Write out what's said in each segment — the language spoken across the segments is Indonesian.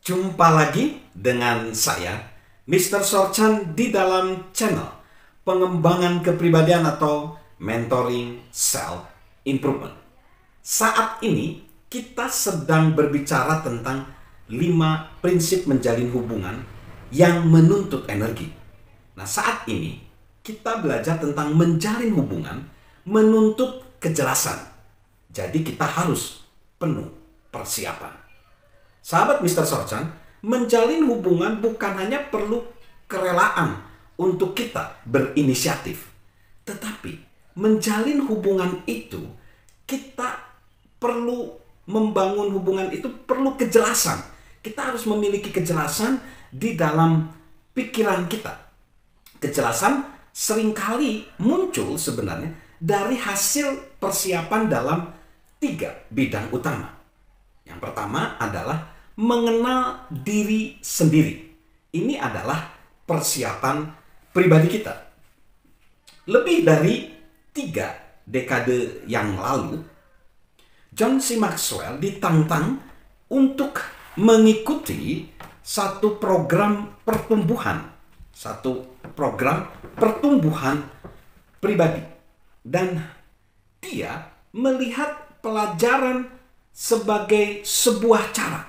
Jumpa lagi dengan saya, Mr. Sorchan, di dalam channel pengembangan kepribadian atau mentoring self improvement. Saat ini kita sedang berbicara tentang 5 prinsip menjalin hubungan yang menuntut energi. Nah, saat ini kita belajar tentang menjalin hubungan menuntut kejelasan. Jadi kita harus penuh persiapan. Sahabat Mr. Sorchan, menjalin hubungan bukan hanya perlu kerelaan untuk kita berinisiatif. Tetapi menjalin hubungan itu, kita perlu membangun hubungan itu perlu kejelasan. Kita harus memiliki kejelasan di dalam pikiran kita. Kejelasan seringkali muncul sebenarnya dari hasil persiapan dalam 3 bidang utama. Yang pertama adalah mengenal diri sendiri. Ini adalah persiapan pribadi kita. Lebih dari 3 dekade yang lalu, John C. Maxwell ditantang untuk mengikuti satu program pertumbuhan pribadi. Dan dia melihat pelajaran sebagai sebuah cara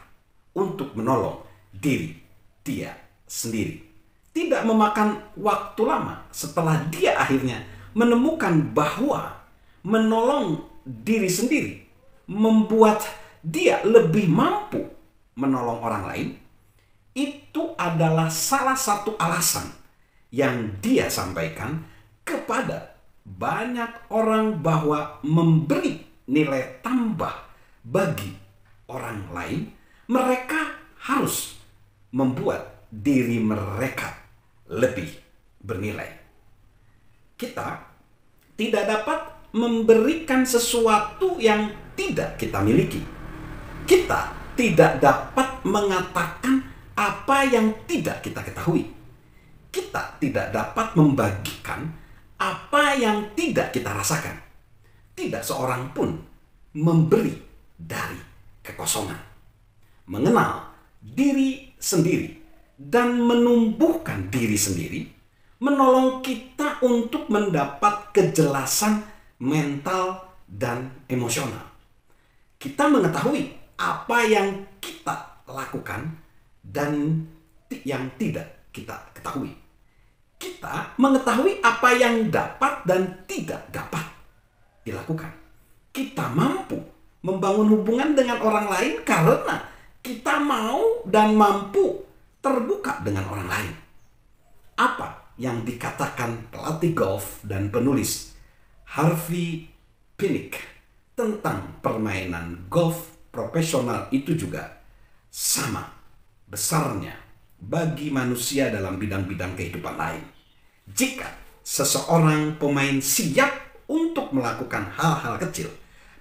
untuk menolong diri dia sendiri. Tidak memakan waktu lama setelah dia akhirnya menemukan bahwa menolong diri sendiri membuat dia lebih mampu menolong orang lain. Itu adalah salah satu alasan yang dia sampaikan kepada banyak orang bahwa memberi nilai tambah bagi orang lain, mereka harus membuat diri mereka lebih bernilai. Kita tidak dapat memberikan sesuatu yang tidak kita miliki. Kita tidak dapat mengatakan apa yang tidak kita ketahui. Kita tidak dapat membagikan apa yang tidak kita rasakan. Tidak seorang pun memberi dari kekosongan. Mengenal diri sendiri dan menumbuhkan diri sendiri menolong kita untuk mendapat kejelasan mental dan emosional. Kita mengetahui apa yang kita lakukan dan yang tidak kita ketahui. Kita mengetahui apa yang dapat dan tidak dapat dilakukan. Kita mampu membangun hubungan dengan orang lain karena kita mau dan mampu terbuka dengan orang lain. Apa yang dikatakan pelatih golf dan penulis Harvey Pinnick tentang permainan golf profesional itu juga sama besarnya bagi manusia dalam bidang-bidang kehidupan lain. Jika seseorang pemain siap untuk melakukan hal-hal kecil,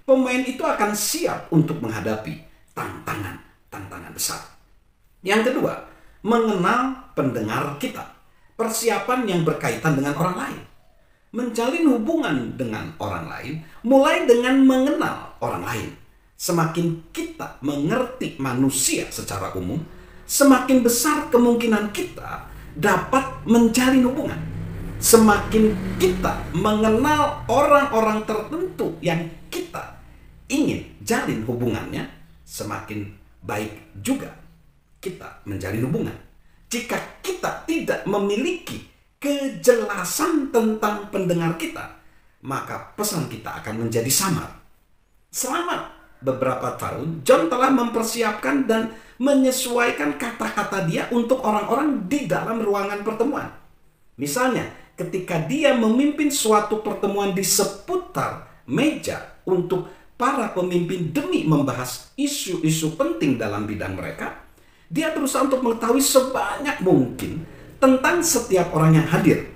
pemain itu akan siap untuk menghadapi tantangan besar. Yang kedua, mengenal pendengar kita. Persiapan yang berkaitan dengan orang lain. Menjalin hubungan dengan orang lain mulai dengan mengenal orang lain. Semakin kita mengerti manusia secara umum, semakin besar kemungkinan kita dapat menjalin hubungan. Semakin kita mengenal orang-orang tertentu yang kita ingin jalin hubungannya, semakin baik juga kita menjalin hubungan. Jika kita tidak memiliki kejelasan tentang pendengar kita, maka pesan kita akan menjadi samar. Selama beberapa tahun, John telah mempersiapkan dan menyesuaikan kata-kata dia untuk orang-orang di dalam ruangan pertemuan. Misalnya, ketika dia memimpin suatu pertemuan di seputar meja untuk para pemimpin demi membahas isu-isu penting dalam bidang mereka, dia berusaha untuk mengetahui sebanyak mungkin tentang setiap orang yang hadir.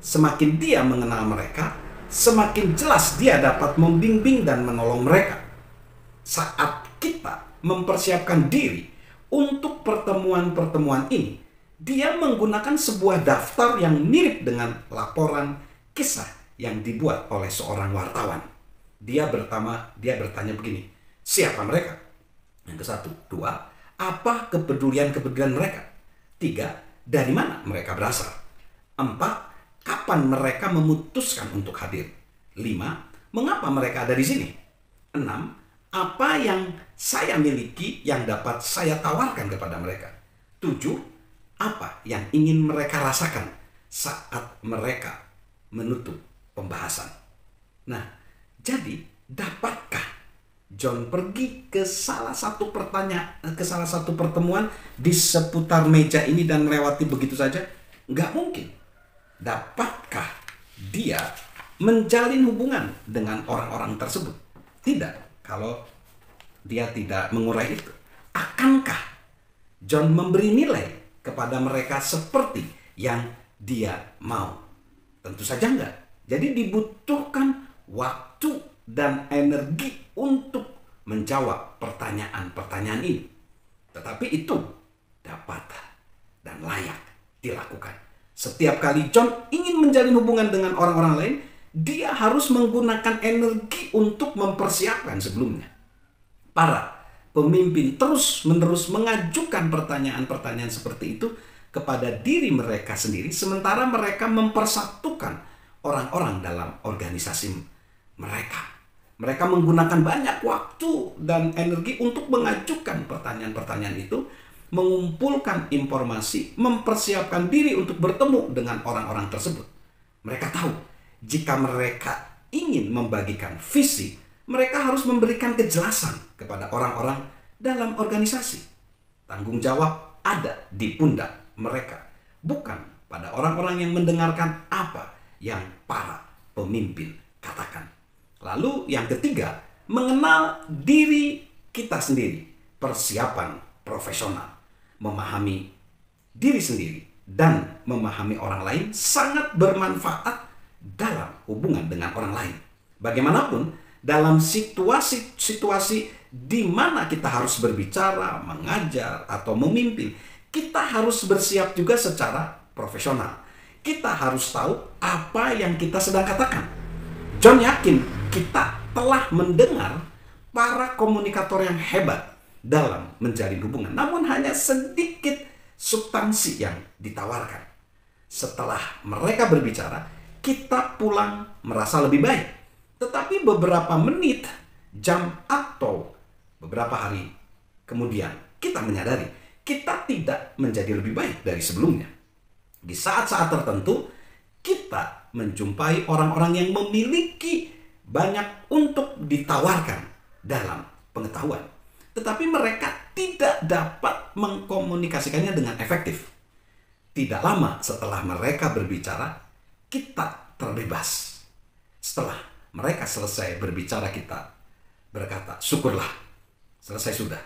Semakin dia mengenal mereka, semakin jelas dia dapat membimbing dan menolong mereka. Saat kita mempersiapkan diri untuk pertemuan-pertemuan ini, dia menggunakan sebuah daftar yang mirip dengan laporan kisah yang dibuat oleh seorang wartawan. Dia bertanya begini, siapa mereka? Yang ke-1, 2, Apa kepedulian-kepedulian mereka? 3. Dari mana mereka berasal? 4. Kapan mereka memutuskan untuk hadir? 5. Mengapa mereka ada di sini? 6. Apa yang saya miliki yang dapat saya tawarkan kepada mereka? 7. Apa yang ingin mereka rasakan saat mereka menutup pembahasan? Nah, jadi dapatkah John pergi ke salah satu pertemuan di seputar meja ini dan melewati begitu saja? Nggak mungkin. Dapatkah dia menjalin hubungan dengan orang-orang tersebut? Tidak, kalau dia tidak mengurai itu. Akankah John memberi nilai kepada mereka seperti yang dia mau? Tentu saja enggak. Jadi dibutuhkan waktu dan energi untuk menjawab pertanyaan-pertanyaan ini. Tetapi itu dapat dan layak dilakukan. Setiap kali John ingin menjalin hubungan dengan orang-orang lain, dia harus menggunakan energi untuk mempersiapkan sebelumnya. Para pemimpin terus-menerus mengajukan pertanyaan-pertanyaan seperti itu kepada diri mereka sendiri, sementara mereka mempersatukan orang-orang dalam organisasi mereka. Mereka menggunakan banyak waktu dan energi untuk mengajukan pertanyaan-pertanyaan itu, mengumpulkan informasi, mempersiapkan diri untuk bertemu dengan orang-orang tersebut. Mereka tahu, jika mereka ingin membagikan visi, mereka harus memberikan kejelasan kepada orang-orang dalam organisasi. Tanggung jawab ada di pundak mereka, bukan pada orang-orang yang mendengarkan apa yang para pemimpin katakan. Lalu yang ketiga, mengenal diri kita sendiri. Persiapan profesional. Memahami diri sendiri dan memahami orang lain sangat bermanfaat dalam hubungan dengan orang lain. Bagaimanapun, dalam situasi-situasi di mana kita harus berbicara, mengajar, atau memimpin, kita harus bersiap juga secara profesional. Kita harus tahu apa yang kita sedang katakan. John yakin kita telah mendengar para komunikator yang hebat dalam menjalin hubungan, namun hanya sedikit substansi yang ditawarkan. Setelah mereka berbicara, kita pulang merasa lebih baik. Tetapi beberapa menit, jam, atau beberapa hari kemudian, kita menyadari kita tidak menjadi lebih baik dari sebelumnya. Di saat-saat tertentu, kita menjumpai orang-orang yang memiliki banyak untuk ditawarkan dalam pengetahuan. Tetapi mereka tidak dapat mengkomunikasikannya dengan efektif. Tidak lama setelah mereka berbicara, kita terbebas. Setelah mereka selesai berbicara, kita berkata, syukurlah, selesai sudah.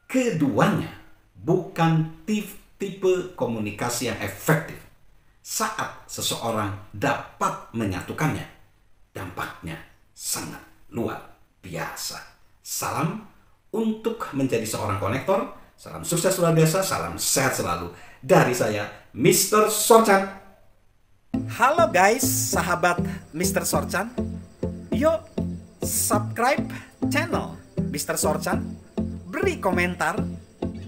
Keduanya bukan tipe komunikasi yang efektif. Saat seseorang dapat menyatukannya, dampaknya sangat luar biasa. Salam untuk menjadi seorang konektor. Salam sukses luar biasa, salam sehat selalu. Dari saya, Mr. Sorchan. Halo guys, sahabat Mr. Sorchan. Yuk, subscribe channel Mr. Sorchan, beri komentar,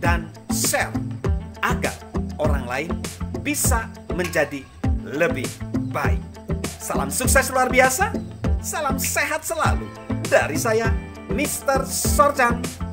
dan share agar orang lain bisa menjadi lebih baik. Salam sukses luar biasa, salam sehat selalu. Dari saya, Mr. Sorchan.